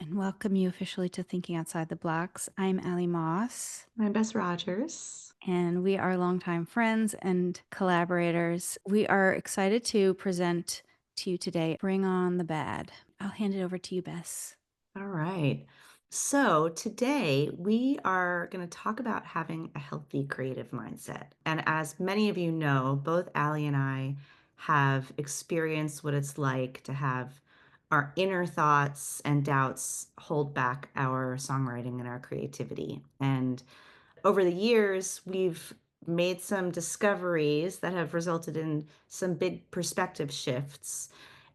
and welcome you officially to Thinking Outside the Blocks. I'm Allie Moss, I'm Bess Rogers. and we are longtime friends and collaborators. We are excited to present to you today Bring On the Bad. I'll hand it over to you, Bess. All right. So today we are going to talk about having a healthy creative mindset. And as many of you know, both Allie and I have experienced what it's like to have our inner thoughts and doubts hold back our songwriting and our creativity. And over the years, we've made some discoveries that have resulted in some big perspective shifts.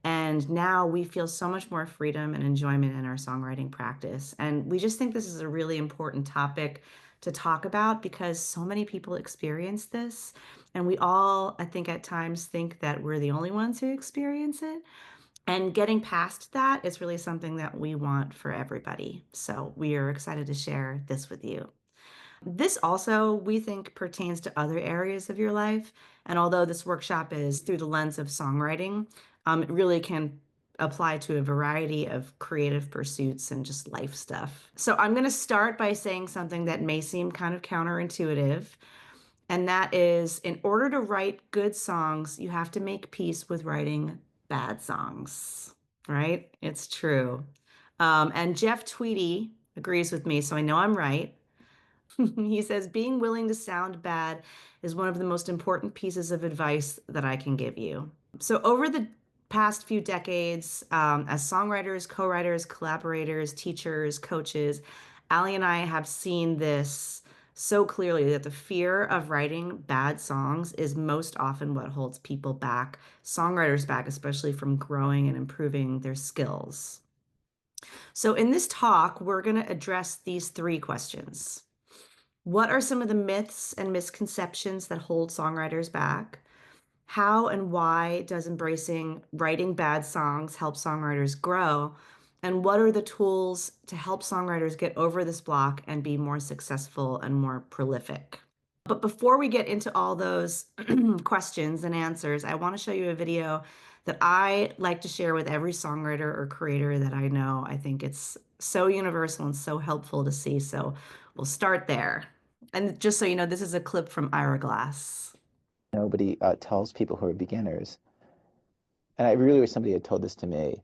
And now we feel so much more freedom and enjoyment in our songwriting practice. And we just think this is a really important topic to talk about because so many people experience this. And we all, I think, at times think that we're the only ones who experience it. And getting past that is really something that we want for everybody. So we are excited to share this with you. This also, we think, pertains to other areas of your life. And although this workshop is through the lens of songwriting, it really can apply to a variety of creative pursuits and just life stuff. So I'm going to start by saying something that may seem kind of counterintuitive, and that is in order to write good songs, you have to make peace with writing bad songs, right? It's true. And Jeff Tweedy agrees with me, so I know I'm right. He says, being willing to sound bad is one of the most important pieces of advice that I can give you. So, over the past few decades, as songwriters, co writers, collaborators, teachers, coaches, Allie and I have seen this so clearly that the fear of writing bad songs is most often what holds people back, songwriters back, especially from growing and improving their skills. So, in this talk, we're going to address these three questions. What are some of the myths and misconceptions that hold songwriters back? How and why does embracing writing bad songs help songwriters grow? And what are the tools to help songwriters get over this block and be more successful and more prolific? But before we get into all those questions and answers, I want to show you a video that I like to share with every songwriter or creator that I know. I think it's so universal and so helpful to see. So we'll start there. And just so you know, this is a clip from Ira Glass. Nobody tells people who are beginners, and I really wish somebody had told this to me,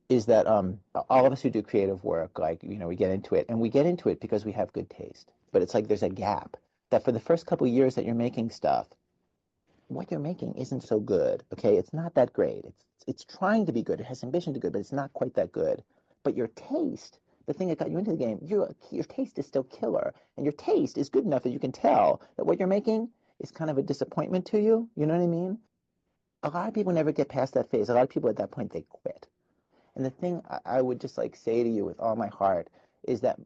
is that all of us who do creative work, like, we get into it, and we get into it because we have good taste. But it's like there's a gap that for the first couple of years that you're making stuff, what you're making isn't so good. Okay, it's not that great. It's trying to be good. It has ambition to be good, but it's not quite that good. But your taste, the thing that got you into the game, your taste is still killer, and your taste is good enough that you can tell that what you're making is kind of a disappointment to you. You know what I mean? A lot of people never get past that phase. A lot of people at that point, they quit. And the thing I would just like say to you with all my heart is that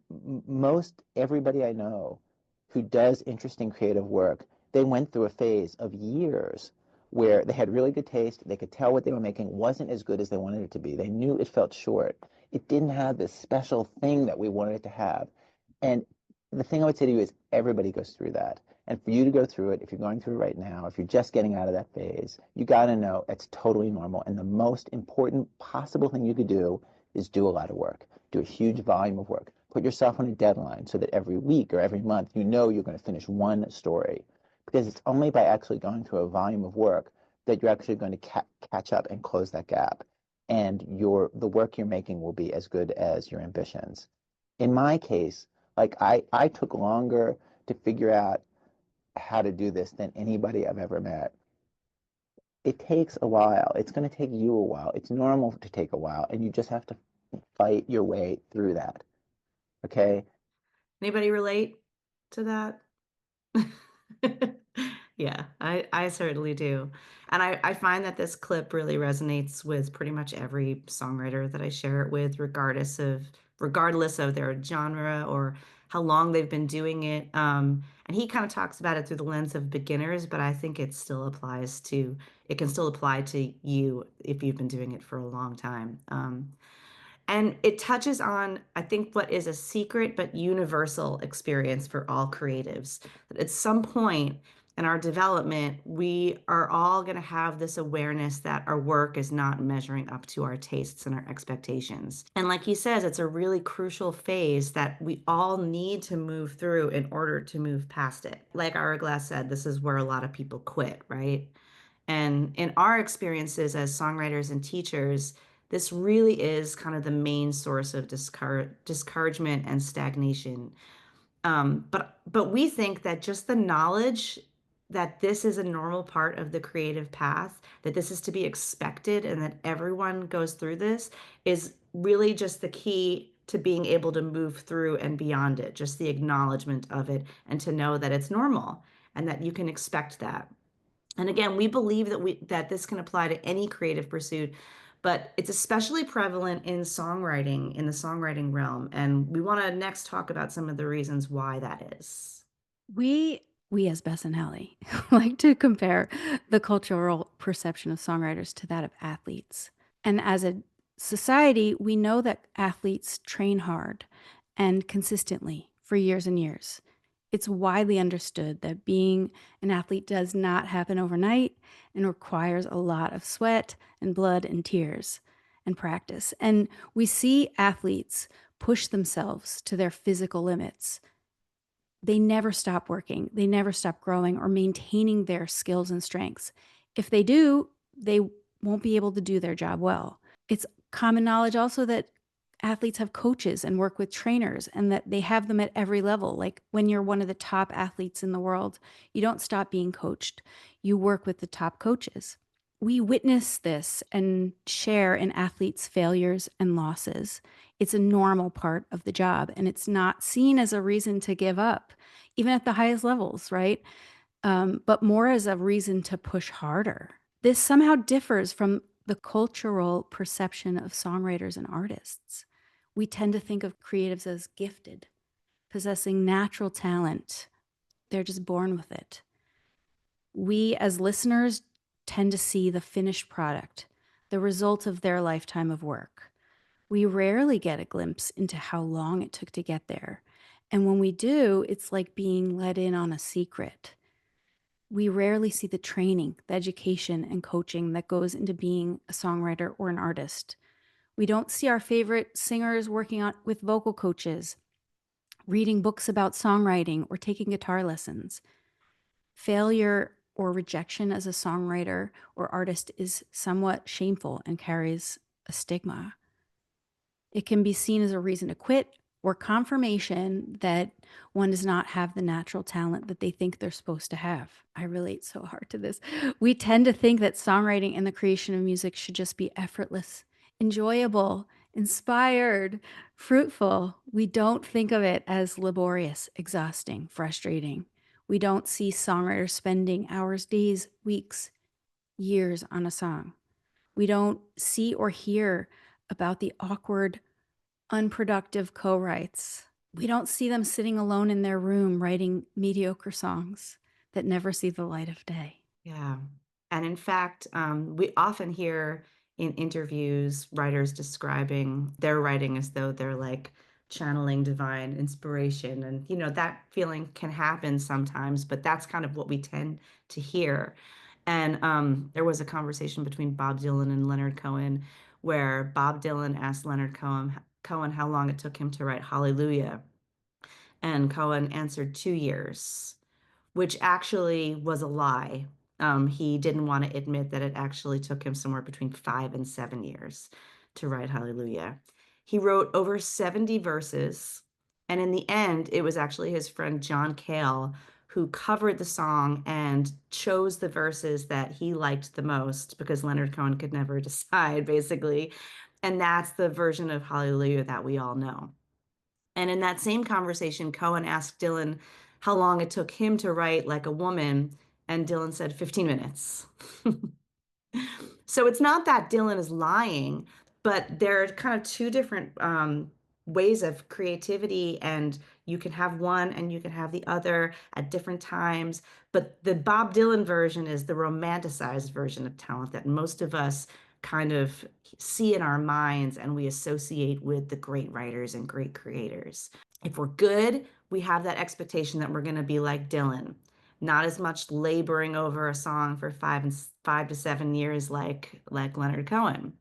most everybody I know who does interesting creative work, they went through a phase of years where they had really good taste. They could tell what they were making wasn't as good as they wanted it to be. They knew it felt short. It didn't have this special thing that we wanted it to have. And the thing I would say to you is everybody goes through that. And for you to go through it, if you're going through it right now, if you're just getting out of that phase, you got to know it's totally normal. And the most important possible thing you could do is do a lot of work, do a huge volume of work. Put yourself on a deadline so that every week or every month, you know you're going to finish one story. Because it's only by actually going through a volume of work that you're actually going to catch up and close that gap. And the work you're making will be as good as your ambitions. In my case, like I took longer to figure out how to do this than anybody I've ever met. It takes a while. It's going to take you a while. It's normal to take a while, and you just have to fight your way through that. Okay? Anybody relate to that? Yeah, I certainly do. And I find that this clip really resonates with pretty much every songwriter that I share it with, regardless of their genre or how long they've been doing it. And he kind of talks about it through the lens of beginners, but I think it can still apply to you if you've been doing it for a long time. And it touches on, I think, what is a secret but universal experience for all creatives. That at some point, and our development, we are all going to have this awareness that our work is not measuring up to our tastes and our expectations. And like he says, it's a really crucial phase that we all need to move through in order to move past it. Like Ira Glass said, this is where a lot of people quit, right? And in our experiences as songwriters and teachers, this really is kind of the main source of discouragement and stagnation. But we think that just the knowledge that this is a normal part of the creative path, that this is to be expected, and that everyone goes through this is really just the key to being able to move through and beyond it, just the acknowledgement of it, and to know that it's normal and that you can expect that. And again, we believe that this can apply to any creative pursuit, but it's especially prevalent in songwriting, in the songwriting realm. And we want to next talk about some of the reasons why that is. We as Bess and Allie like to compare the cultural perception of songwriters to that of athletes. And as a society, we know that athletes train hard and consistently for years and years. It's widely understood that being an athlete does not happen overnight and requires a lot of sweat and blood and tears and practice. And we see athletes push themselves to their physical limits. They never stop working. They never stop growing or maintaining their skills and strengths. If they do, they won't be able to do their job well. It's common knowledge also that athletes have coaches and work with trainers and that they have them at every level. Like when you're one of the top athletes in the world, you don't stop being coached. You work with the top coaches. We witness this and share in athletes' failures and losses. It's a normal part of the job, and it's not seen as a reason to give up, even at the highest levels, right? But more as a reason to push harder. This somehow differs from the cultural perception of songwriters and artists. We tend to think of creatives as gifted, possessing natural talent. They're just born with it. We, as listeners, tend to see the finished product, the result of their lifetime of work. We rarely get a glimpse into how long it took to get there. And when we do, it's like being let in on a secret. We rarely see the training, the education, and coaching that goes into being a songwriter or an artist. We don't see our favorite singers working with vocal coaches, reading books about songwriting, or taking guitar lessons. Failure or rejection as a songwriter or artist is somewhat shameful and carries a stigma. It can be seen as a reason to quit or confirmation that one does not have the natural talent that they think they're supposed to have. I relate so hard to this. We tend to think that songwriting and the creation of music should just be effortless, enjoyable, inspired, fruitful. We don't think of it as laborious, exhausting, frustrating. We don't see songwriters spending hours, days, weeks, years on a song. We don't see or hear about the awkward, unproductive co-writes. We don't see them sitting alone in their room writing mediocre songs that never see the light of day. Yeah. And in fact, we often hear in interviews writers describing their writing as though they're like channeling divine inspiration. And, that feeling can happen sometimes, but that's kind of what we tend to hear. And there was a conversation between Bob Dylan and Leonard Cohen where Bob Dylan asked Leonard Cohen how long it took him to write Hallelujah. And Cohen answered 2 years, which actually was a lie. He didn't want to admit that it actually took him somewhere between 5 and 7 years to write Hallelujah. He wrote over 70 verses, and in the end, it was actually his friend John Cale who covered the song and chose the verses that he liked the most because Leonard Cohen could never decide, basically. And that's the version of Hallelujah that we all know. And in that same conversation, Cohen asked Dylan how long it took him to write Like a Woman, and Dylan said 15 minutes. So it's not that Dylan is lying, but there are kind of two different ways of creativity, and you can have one and you can have the other at different times. But the Bob Dylan version is the romanticized version of talent that most of us kind of see in our minds and we associate with the great writers and great creators. If we're good, we have that expectation that we're going to be like Dylan. not as much laboring over a song for 5 to 7 years like Leonard Cohen.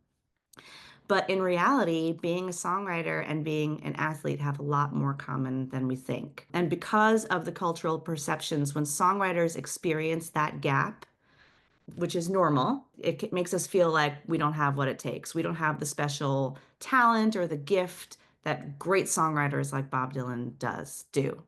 But in reality, being a songwriter and being an athlete have a lot more common than we think. And because of the cultural perceptions, when songwriters experience that gap, which is normal, it makes us feel like we don't have what it takes. We don't have the special talent or the gift that great songwriters like Bob Dylan do.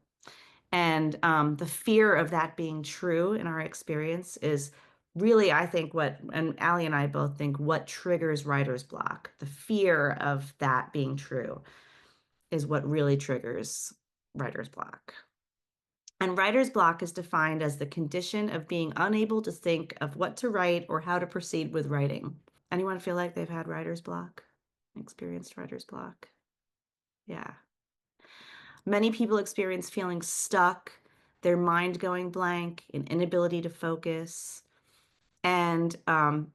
And the fear of that being true in our experience is really, I think, and Allie and I both think, what triggers writer's block. The fear of that being true is what really triggers writer's block. And writer's block is defined as the condition of being unable to think of what to write or how to proceed with writing. Anyone feel like they've had writer's block? Experienced writer's block? Yeah. Many people experience feeling stuck, their mind going blank, an inability to focus. And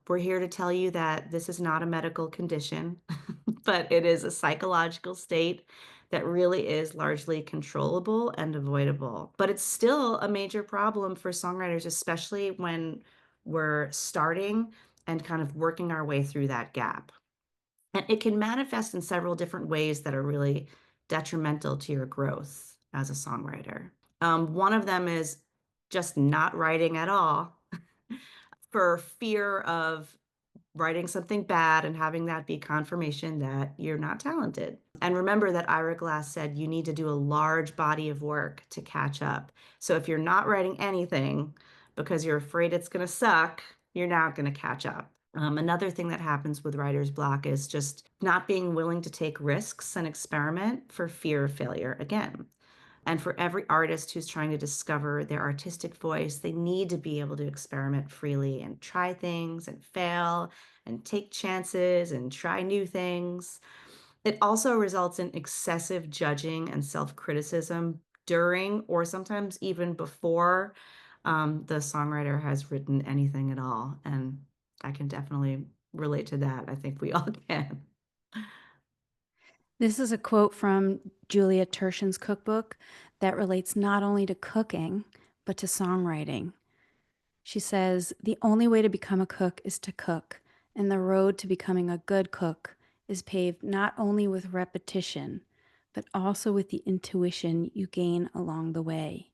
we're here to tell you that this is not a medical condition, but it is a psychological state that really is largely controllable and avoidable. But it's still a major problem for songwriters, especially when we're starting and kind of working our way through that gap. And it can manifest in several different ways that are really detrimental to your growth as a songwriter. One of them is just not writing at all for fear of writing something bad and having that be confirmation that you're not talented. And remember that Ira Glass said you need to do a large body of work to catch up. So if you're not writing anything because you're afraid it's going to suck, you're not going to catch up. Another thing that happens with writer's block is just not being willing to take risks and experiment for fear of failure again. And for every artist who's trying to discover their artistic voice, they need to be able to experiment freely and try things and fail and take chances and try new things. It also results in excessive judging and self-criticism during or sometimes even before the songwriter has written anything at all. And I can definitely relate to that. I think we all can. This is a quote from Julia Turshen's cookbook that relates not only to cooking, but to songwriting. She says, "The only way to become a cook is to cook, and the road to becoming a good cook is paved not only with repetition, but also with the intuition you gain along the way."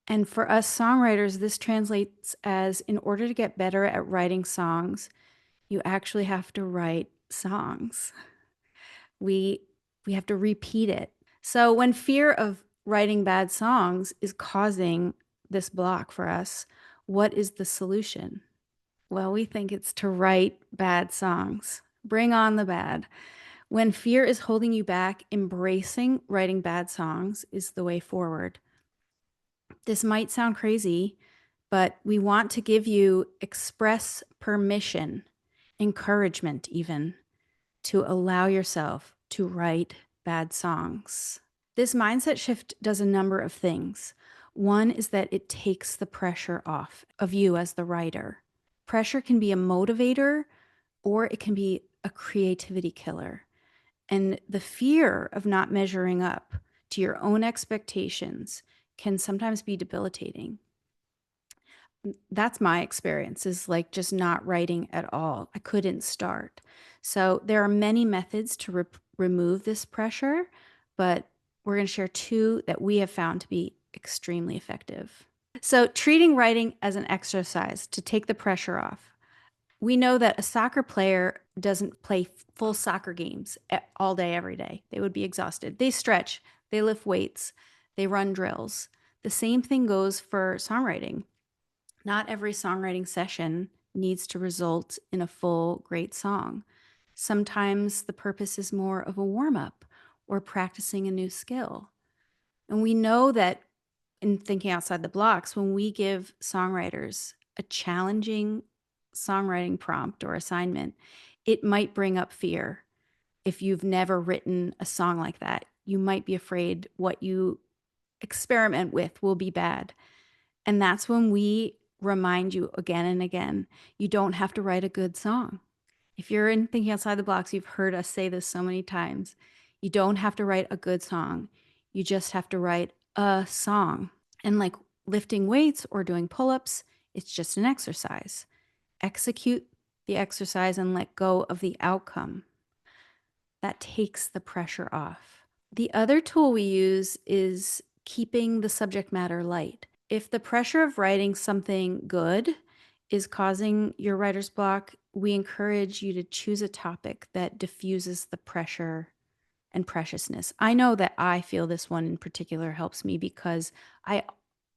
And for us songwriters, this translates as, in order to get better at writing songs, you actually have to write songs. We have to repeat it. So when fear of writing bad songs is causing this block for us, what is the solution? Well, we think it's to write bad songs. Bring on the bad. When fear is holding you back, embracing writing bad songs is the way forward. This might sound crazy, but we want to give you express permission, encouragement even, to allow yourself to write bad songs. This mindset shift does a number of things. One is that it takes the pressure off of you as the writer. Pressure can be a motivator or it can be a creativity killer. And the fear of not measuring up to your own expectations can sometimes be debilitating. That's my experience, is like just not writing at all. I couldn't start. So there are many methods to remove this pressure, but we're going to share two that we have found to be extremely effective. So treating writing as an exercise to take the pressure off. We know that a soccer player doesn't play full soccer games all day, every day. They would be exhausted. They stretch, they lift weights, they run drills. The same thing goes for songwriting. Not every songwriting session needs to result in a full, great song. Sometimes the purpose is more of a warm-up or practicing a new skill. And we know that in thinking outside the blocks, when we give songwriters a challenging songwriting prompt or assignment, it might bring up fear. If you've never written a song like that, you might be afraid what you experiment with will be bad. And that's when we remind you again and again, you don't have to write a good song. If you're in thinking outside the blocks, you've heard us say this so many times. You don't have to write a good song. You just have to write a song. And like lifting weights or doing pull-ups, it's just an exercise. Execute the exercise and let go of the outcome. That takes the pressure off. The other tool we use is keeping the subject matter light. If the pressure of writing something good is causing your writer's block, we encourage you to choose a topic that diffuses the pressure and preciousness. I know that I feel this one in particular helps me because I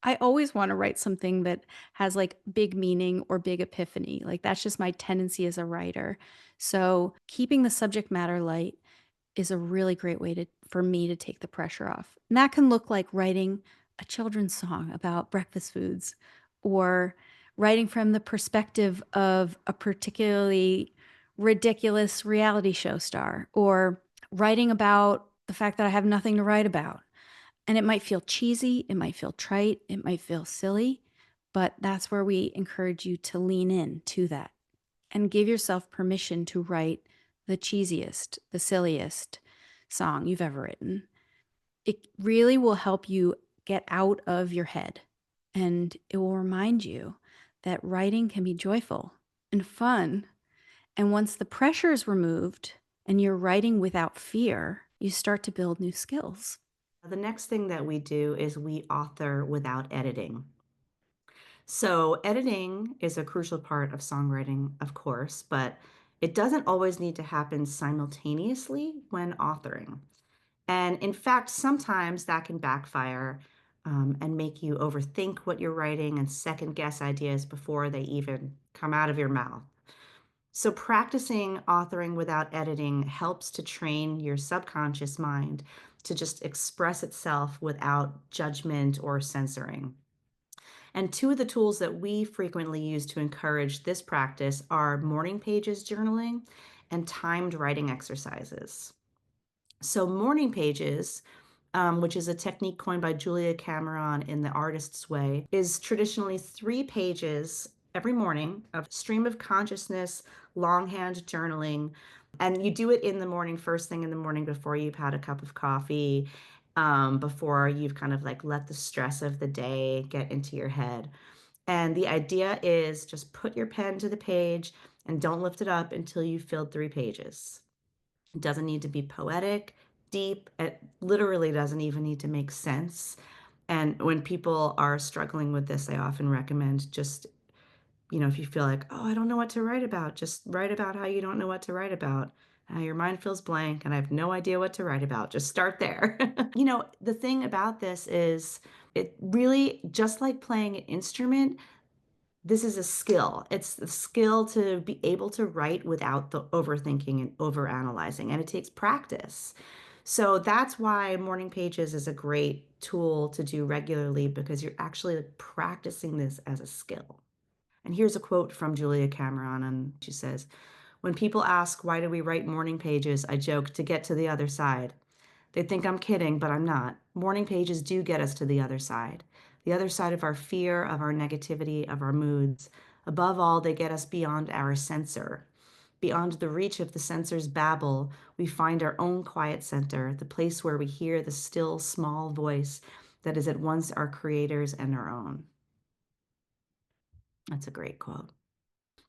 I always want to write something that has like big meaning or big epiphany. Like that's just my tendency as a writer. So, keeping the subject matter light is a really great way for me to take the pressure off. And that can look like writing a children's song about breakfast foods or writing from the perspective of a particularly ridiculous reality show star or writing about the fact that I have nothing to write about. And it might feel cheesy, it might feel trite, it might feel silly, but that's where we encourage you to lean in to that and give yourself permission to write the cheesiest, the silliest song you've ever written. It really will help you get out of your head, and it will remind you that writing can be joyful and fun. And once the pressure is removed and you're writing without fear, you start to build new skills. The next thing that we do is we author without editing. So, editing is a crucial part of songwriting, of course, but it doesn't always need to happen simultaneously when authoring. And in fact, sometimes that can backfire and make you overthink what you're writing and second guess ideas before they even come out of your mouth. So, practicing authoring without editing helps to train your subconscious mind to just express itself without judgment or censoring. And two of the tools that we frequently use to encourage this practice are morning pages journaling and timed writing exercises. So, morning pages, which is a technique coined by Julia Cameron in The Artist's Way, is traditionally 3 pages every morning of stream of consciousness, longhand journaling. And you do it in the morning, first thing in the morning before you've had a cup of coffee, before you've kind of like let the stress of the day get into your head. And the idea is just put your pen to the page and don't lift it up until you've filled 3 pages. It doesn't need to be poetic, deep. It literally doesn't even need to make sense. And when people are struggling with this, I often recommend just, if you feel like, oh, I don't know what to write about, just write about how you don't know what to write about. How your mind feels blank and I have no idea what to write about. Just start there. The thing about this is it really, just like playing an instrument, this is a skill. It's the skill to be able to write without the overthinking and overanalyzing, and it takes practice. So that's why morning pages is a great tool to do regularly because you're actually like practicing this as a skill. And here's a quote from Julia Cameron, and she says, "When people ask why do we write morning pages, I joke to get to the other side. They think I'm kidding, but I'm not. Morning pages do get us to the other side of our fear, of our negativity, of our moods. Above all, they get us beyond our censor. Beyond the reach of the censor's babble, we find our own quiet center, the place where we hear the still, small voice that is at once our creator's and our own." That's a great quote.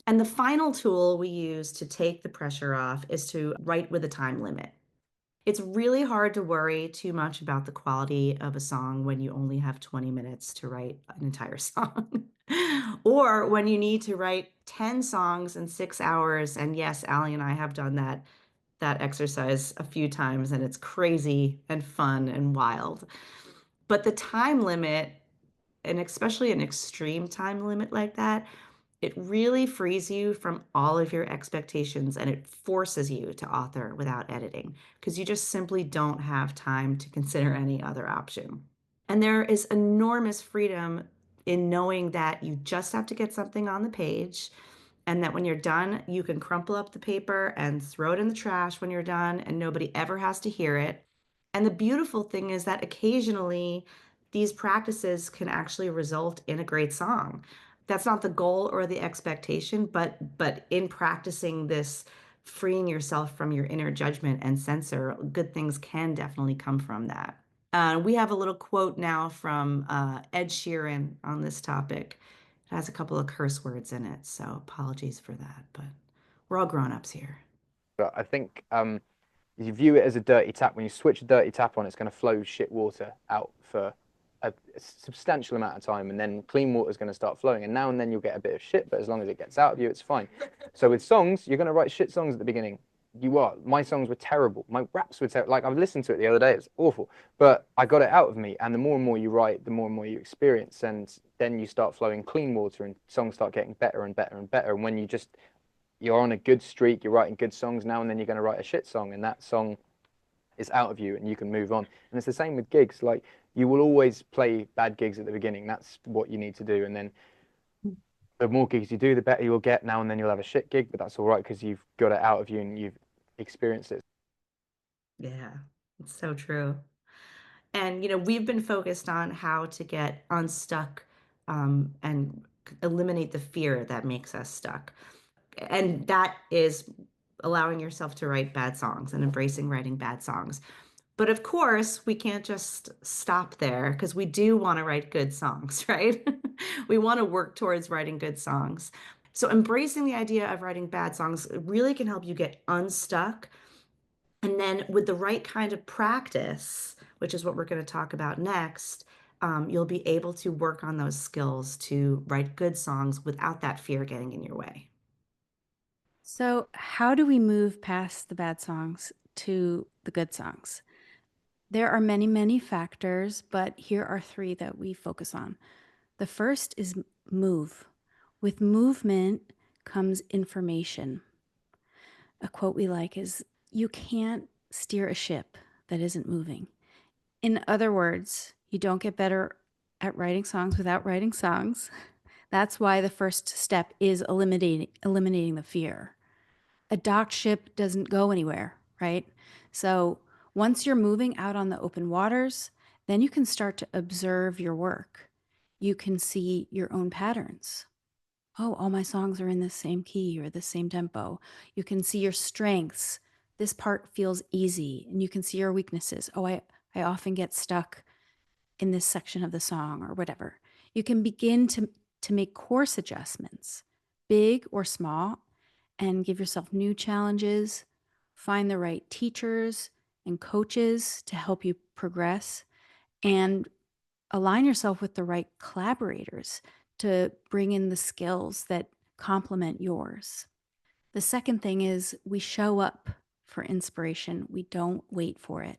And the final tool we use to take the pressure off is to write with a time limit. It's really hard to worry too much about the quality of a song when you only have 20 minutes to write an entire song. Or when you need to write 10 songs in 6 hours. And yes, Allie and I have done that exercise a few times and it's crazy and fun and wild. But the time limit, and especially an extreme time limit like that, it really frees you from all of your expectations and it forces you to author without editing because you just simply don't have time to consider any other option. And there is enormous freedom in knowing that you just have to get something on the page and that when you're done, you can crumple up the paper and throw it in the trash when you're done, and nobody ever has to hear it. And the beautiful thing is that occasionally these practices can actually result in a great song. That's not the goal or the expectation, but in practicing this, freeing yourself from your inner judgment and censor, good things can definitely come from that. We have a little quote now from Ed Sheeran on this topic. It has a couple of curse words in it, so apologies for that, but we're all grown-ups here. But I think you view it as a dirty tap. When you switch a dirty tap on, it's going to flow shit water out for a substantial amount of time, and then clean water is going to start flowing. And now and then you'll get a bit of shit, but as long as it gets out of you, it's fine. So with songs, you're going to write shit songs at the beginning. You are. My songs were terrible. My raps were terrible. Like I listened to it the other day. It's awful, but I got it out of me. And the more and more you write, the more and more you experience, and then you start flowing clean water, and songs start getting better and better and better. And when you're on a good streak, you're writing good songs now, and then you're going to write a shit song, and that song is out of you, and you can move on. And it's the same with gigs. Like you will always play bad gigs at the beginning. That's what you need to do, and then the more gigs you do, the better you'll get. Now and then you'll have a shit gig, but that's all right because you've got it out of you and you've experienced it. Yeah, it's so true. And, we've been focused on how to get unstuck and eliminate the fear that makes us stuck. And that is allowing yourself to write bad songs and embracing writing bad songs. But of course, we can't just stop there because we do want to write good songs, right? We want to work towards writing good songs. So embracing the idea of writing bad songs really can help you get unstuck. And then with the right kind of practice, which is what we're going to talk about next, you'll be able to work on those skills to write good songs without that fear getting in your way. So, how do we move past the bad songs to the good songs? There are many, many factors, but here are three that we focus on. The first is move. With movement comes information. A quote we like is, "You can't steer a ship that isn't moving." In other words, you don't get better at writing songs without writing songs. That's why the first step is eliminating the fear. A docked ship doesn't go anywhere, right? So once you're moving out on the open waters, then you can start to observe your work. You can see your own patterns. Oh, all my songs are in the same key or the same tempo. You can see your strengths. This part feels easy, and you can see your weaknesses. Oh, I often get stuck in this section of the song or whatever. You can begin to make course adjustments, big or small, and give yourself new challenges. Find the right teachers and coaches to help you progress, and align yourself with the right collaborators to bring in the skills that complement yours. The second thing is we show up for inspiration. We don't wait for it.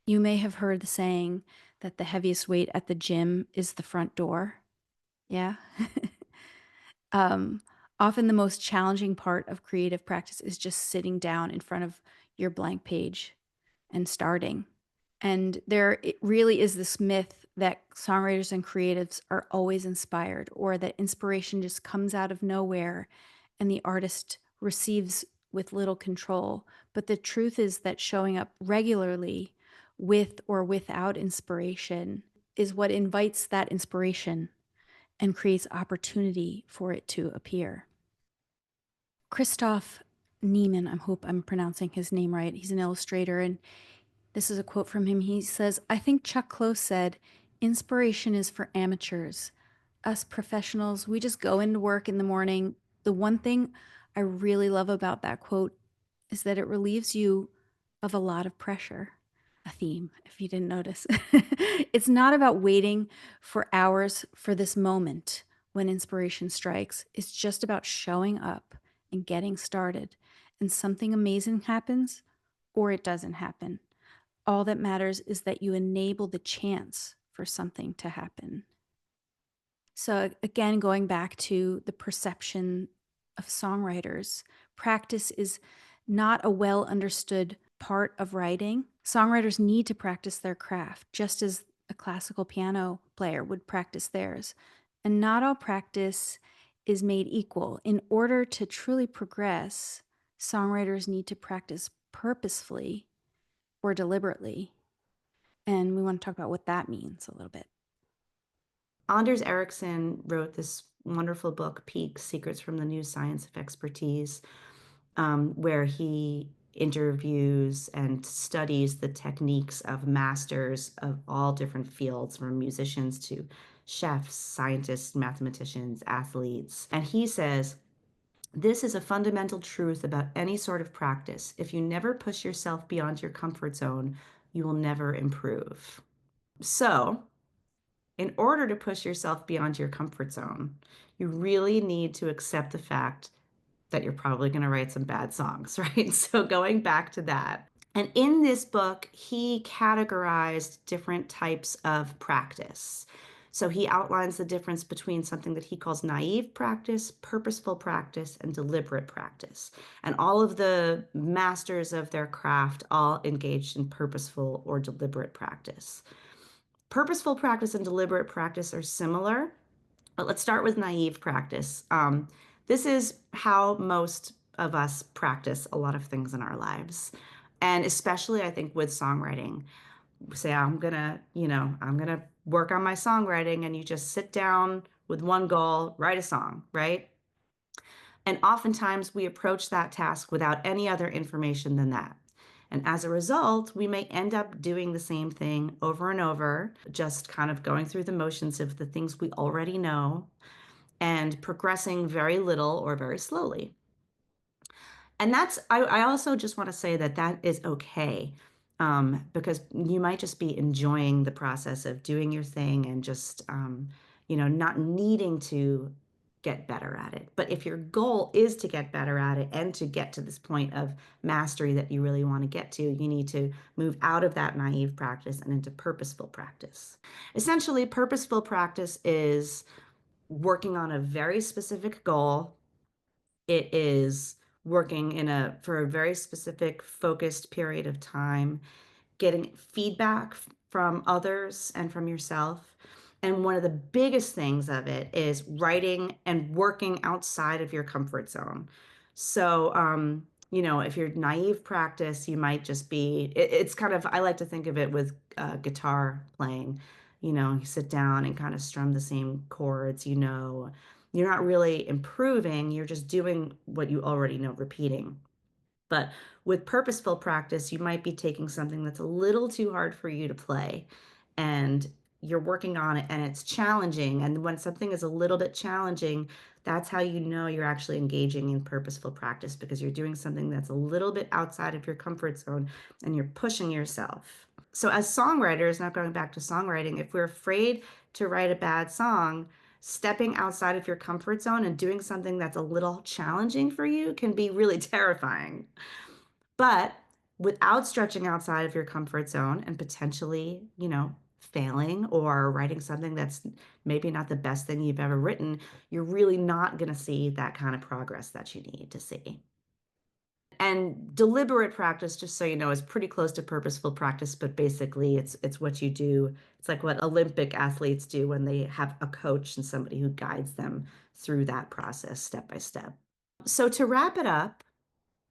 You may have heard the saying that the heaviest weight at the gym is the front door. Yeah. um, Often the most challenging part of creative practice is just sitting down in front of your blank page and starting. And it really is this myth that songwriters and creatives are always inspired, or that inspiration just comes out of nowhere and the artist receives with little control. But the truth is that showing up regularly with or without inspiration is what invites that inspiration and creates opportunity for it to appear. Christoph Niemann, I hope I'm pronouncing his name right. He's an illustrator, and this is a quote from him. He says, "I think Chuck Close said, 'Inspiration is for amateurs. Us professionals, we just go into work in the morning.'" The one thing I really love about that quote is that it relieves you of a lot of pressure. A theme, if you didn't notice. It's not about waiting for hours for this moment when inspiration strikes. It's just about showing up and getting started. And something amazing happens or it doesn't happen. All that matters is that you enable the chance for something to happen. So, again, going back to the perception of songwriters, practice is not a well understood part of writing. Songwriters need to practice their craft, just as a classical piano player would practice theirs. And not all practice is made equal. In order to truly progress, songwriters need to practice purposefully or deliberately. And we want to talk about what that means a little bit. Anders Ericsson wrote this wonderful book, Peak: Secrets from the New Science of Expertise, where he interviews and studies the techniques of masters of all different fields, from musicians to chefs, scientists, mathematicians, athletes. And he says, this is a fundamental truth about any sort of practice. If you never push yourself beyond your comfort zone, you will never improve. So, in order to push yourself beyond your comfort zone, you really need to accept the fact that you're probably going to write some bad songs, right? So, going back to that. And in this book, he categorized different types of practice. So he outlines the difference between something that he calls naive practice, purposeful practice, and deliberate practice. And all of the masters of their craft all engaged in purposeful or deliberate practice. Purposeful practice and deliberate practice are similar, but let's start with naive practice. This is how most of us practice a lot of things in our lives. And especially, I think, with songwriting. Say, I'm gonna work on my songwriting, and you just sit down with one goal, write a song, right? And oftentimes we approach that task without any other information than that. And as a result, we may end up doing the same thing over and over, just kind of going through the motions of the things we already know and progressing very little or very slowly. And I also just want to say that that is okay, because you might just be enjoying the process of doing your thing and just, not needing to get better at it. But if your goal is to get better at it and to get to this point of mastery that you really want to get to, you need to move out of that naive practice and into purposeful practice. Essentially, purposeful practice is working on a very specific goal. It is working for a very specific focused period of time, getting feedback from others and from yourself. And one of the biggest things of it is writing and working outside of your comfort zone. So, if you're naive practice, you might just it's kind of, I like to think of it with guitar playing. You sit down and kind of strum the same chords, you're not really improving, you're just doing what you already know, repeating. But with purposeful practice, you might be taking something that's a little too hard for you to play, and you're working on it, and it's challenging. And when something is a little bit challenging, that's how you know you're actually engaging in purposeful practice, because you're doing something that's a little bit outside of your comfort zone and you're pushing yourself. So, as songwriters, now going back to songwriting, if we're afraid to write a bad song, stepping outside of your comfort zone and doing something that's a little challenging for you can be really terrifying. But without stretching outside of your comfort zone and potentially, failing or writing something that's maybe not the best thing you've ever written, you're really not going to see that kind of progress that you need to see. And deliberate practice, just so you know, is pretty close to purposeful practice, but basically it's what you do. It's like what Olympic athletes do when they have a coach and somebody who guides them through that process step by step. So to wrap it up,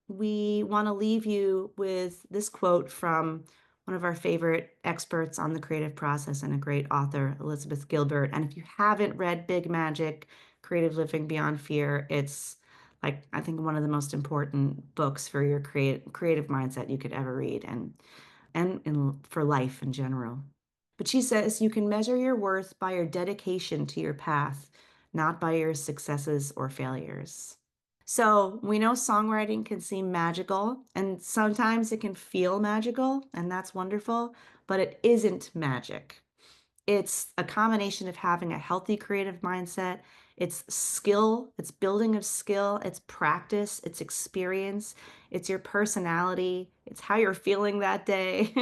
we want to leave you with this quote from one of our favorite experts on the creative process and a great author, Elizabeth Gilbert. And if you haven't read Big Magic, Creative Living Beyond Fear, it's like, I think, one of the most important books for your creative mindset you could ever read, and for life in general. But she says, you can measure your worth by your dedication to your path, not by your successes or failures. So we know songwriting can seem magical, and sometimes it can feel magical, and that's wonderful, but it isn't magic. It's a combination of having a healthy creative mindset. It's skill, it's building of skill, it's practice, it's experience, it's your personality, it's how you're feeling that day.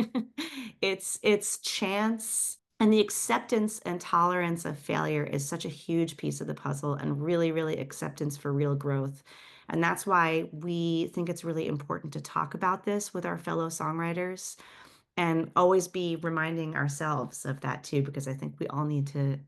It's chance. And the acceptance and tolerance of failure is such a huge piece of the puzzle, and really, really acceptance for real growth. And that's why we think it's really important to talk about this with our fellow songwriters and always be reminding ourselves of that too, because I think we all need to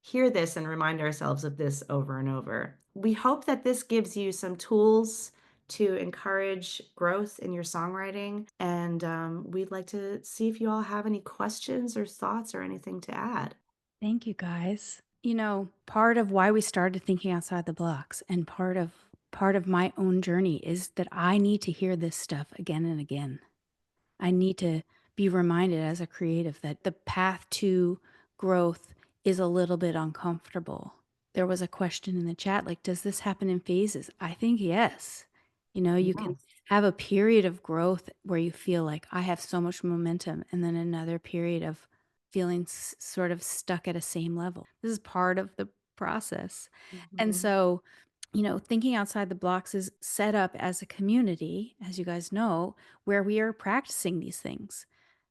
hear this and remind ourselves of this over and over. We hope that this gives you some tools to encourage growth in your songwriting. And we'd like to see if you all have any questions or thoughts or anything to add. Thank you, guys. Part of why we started thinking outside the box and part of part of my own journey is that I need to hear this stuff again and again. I need to be reminded as a creative that the path to growth is a little bit uncomfortable. There was a question in the chat, like, does this happen in phases? I think yes. You can Yes. have a period of growth where you feel like I have so much momentum, and then another period of feeling sort of stuck at a same level. This is part of the process. And Mhm. so, thinking outside the blocks is set up as a community, as you guys know, where we are practicing these things.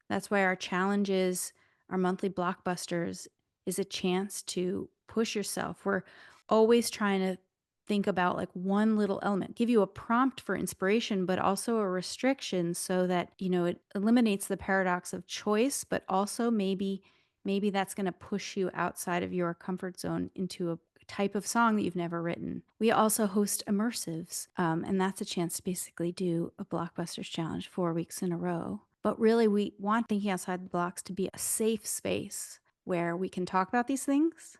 That's why our challenges, our monthly blockbusters, is a chance to push yourself. We're always trying to think about like one little element, give you a prompt for inspiration, but also a restriction so that, it eliminates the paradox of choice, but also maybe that's going to push you outside of your comfort zone into a type of song that you've never written. We also host immersives, and that's a chance to basically do a Blockbusters challenge 4 weeks in a row. But really, we want Thinking Outside the Blocks to be a safe space where we can talk about these things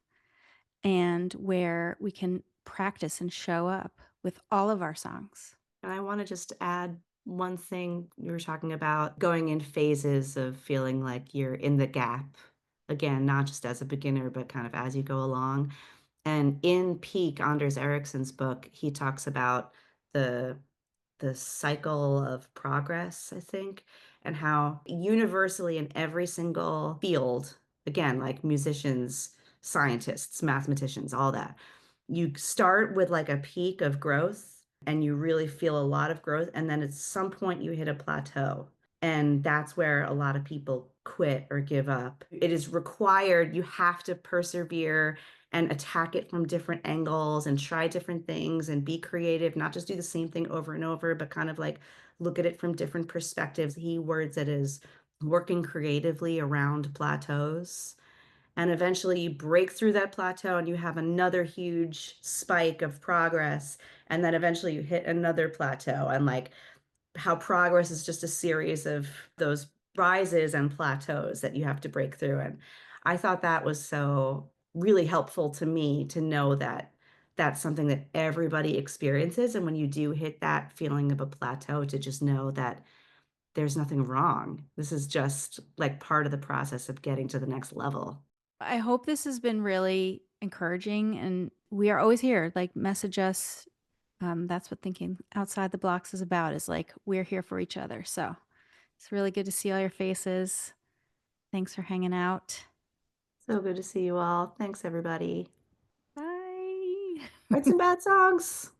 and where we can practice and show up with all of our songs. And I want to just add one thing. You were talking about going in phases of feeling like you're in the gap. Again, not just as a beginner, but kind of as you go along. And in Peak, Anders Ericsson's book, he talks about the the cycle of progress, I think, and how universally in every single field, again, like musicians, scientists, mathematicians, all that, you start with like a peak of growth and you really feel a lot of growth. And then at some point you hit a plateau. And that's where a lot of people quit or give up. It is required. You have to persevere and attack it from different angles and try different things and be creative, not just do the same thing over and over, but kind of like look at it from different perspectives. He words it as working creatively around plateaus. And eventually you break through that plateau and you have another huge spike of progress. And then eventually you hit another plateau. And like how progress is just a series of those rises and plateaus that you have to break through. And I thought that was so really helpful to me to know that that's something that everybody experiences. And when you do hit that feeling of a plateau, to just know that there's nothing wrong. This is just like part of the process of getting to the next level. I hope this has been really encouraging, and we are always here. Like, message us. That's what Thinking Outside the Blocks is about, is like we're here for each other. So it's really good to see all your faces. Thanks for hanging out. So good to see you all. Thanks, everybody. Bye. Write some bad songs.